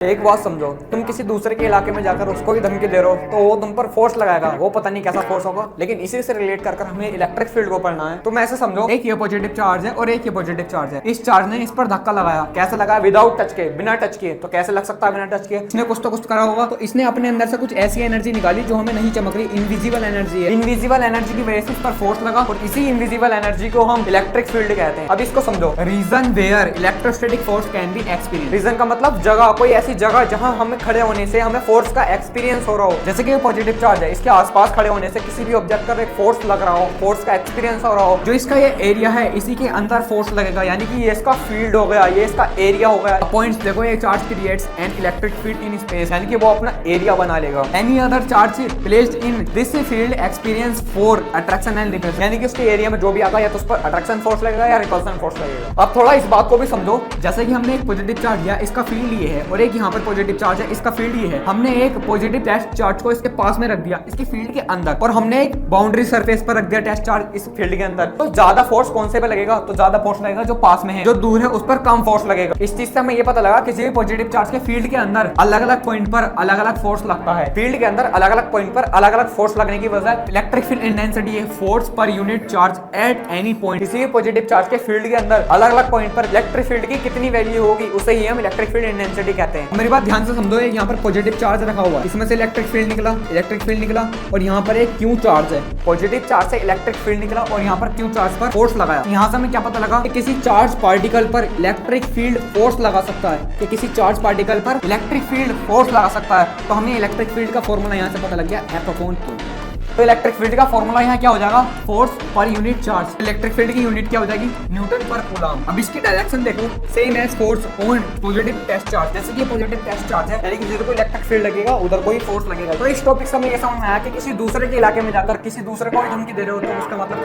एक बात समझो, तुम किसी दूसरे के इलाके में जाकर उसको भी धमकी दे रहे हो तो वो तुम पर फोर्स लगाएगा। वो पता नहीं कैसा फोर्स होगा, लेकिन इसी से रिलेट कर हमें इलेक्ट्रिक फील्ड को पढ़ना है। तुम ऐसे समझो, एक ये पॉजिटिव चार्ज है और एक ये पॉजिटिव चार्ज है। इस चार्ज ने इस पर धक्का लगाया। कैसे लगाया? विदाउट टच के, बिना टच किए। तो कैसे लग सकता है बिना टच किए? इसने कुछ तो कुछ करा होगा। तो इसने अपने अंदर से कुछ ऐसी एनर्जी निकाली जो हमें नहीं चमक रही। इनविजिबल एनर्जी है। इनविजिबल एनर्जी की वजह से इस पर फोर्स लगा और इसी इनविजिबल एनर्जी को हम इलेक्ट्रिक फील्ड कहते हैं। अब इसको समझो, region where electrostatic force can be experience. Region का मतलब जगह, कोई ऐसी जगह जहां हमें खड़े होने से हमें फोर्स का एक्सपीरियंस हो रहा हो। जैसे कि पॉजिटिव चार्ज है, इसके आसपास खड़े होने से किसी भी ऑब्जेक्ट पर एक फोर्स लग रहा हो, फोर्स का एक्सपीरियंस हो रहा हो। जो इसका ये एरिया है, इसी के अंदर फोर्स लगेगा, यानी कि ये इसका फील्ड हो गया, ये इसका एरिया हो गया। पॉइंट्स देखो, ये charge creates an electric field in space, यानी कि वो अपना एरिया बना लेगा। Any other charge placed in this field experience four attraction and repulsion, यानी कि उसके एरिया में जो भी आता है या तो उस पर अट्रैक्शन फोर्स लगेगा या रिपल्शन फोर्स लगेगा। अब थोड़ा इस बात को भी समझो, जैसे कि हमने एक पॉजिटिव चार्ज लिया, इसका फील्ड ये है, और एक यहाँ पर पॉजिटिव चार्ज है, इसका फील्ड ये है। हमने एक पॉजिटिव टेस्ट चार्ज को इसके पास में रख दिया, इसके फील्ड के अंदर, और हमने एक बाउंड्री सरफेस पर रख दिया टेस्ट चार्ज इस फील्ड के अंदर। तो ज्यादा फोर्स कौन से पे लगेगा? तो ज्यादा फोर्स लगेगा जो पास में है, जो दूर है उस पर कम फोर्स लगेगा। इस चीज से हमें ये पता लगा किसी भी पॉजिटिव चार्ज के फील्ड के अंदर अलग अलग पॉइंट पर अलग अलग फोर्स लगता है। फील्ड के अंदर अलग अलग पॉइंट पर अलग अलग फोर्स लगने की वजह इलेक्ट्रिक फील्ड इंटेंसिटी है, force per unit charge at any point. किसी भी पॉजिटिव चार्ज के फील्ड के अंदर अलग अलग पॉइंट पर इलेक्ट्रिक फील्ड की कितनी वैल्यू होगी, उसे ही हम इलेक्ट्रिक फील्ड इंटेंसिटी कहते हैं। मेरी बात ध्यान से समझो, यहाँ पर पॉजिटिव चार्ज रखा हुआ है, इसमें से इलेक्ट्रिक फील्ड निकला, और यहाँ पर एक क्यू चार्ज है। पॉजिटिव चार्ज से इलेक्ट्रिक फील्ड निकला और यहाँ पर क्यू चार्ज पर फोर्स लगाया। यहाँ से हमें क्या पता लगा कि किसी चार्ज पार्टिकल पर इलेक्ट्रिक फील्ड फोर्स लगा सकता है, कि किसी चार्ज पार्टिकल पर इलेक्ट्रिक फील्ड फोर्स लगा सकता है। तो हमें इलेक्ट्रिक फील्ड का फॉर्मूला यहाँ से पता लग गया, F/2। तो इलेक्ट्रिक फील्ड का फॉर्मूला यहाँ क्या हो जाएगा? Force per unit charge. Electric field की यूनिट क्या हो जाएगी? न्यूटन पर कूलम। अब इसकी डायरेक्शन देखो, same as force on positive test charge. जैसे कि पॉजिटिव टेस्ट चार्ज है, यानी कि जिधर कोई इलेक्ट्रिक फील्ड लगेगा उधर कोई फोर्स लगेगा। तो इस टॉपिक से हमें ये समझ में आया कि किसी दूसरे के इलाके में जाकर किसी दूसरे को धमकी दे रहे हो तो उसका मतलब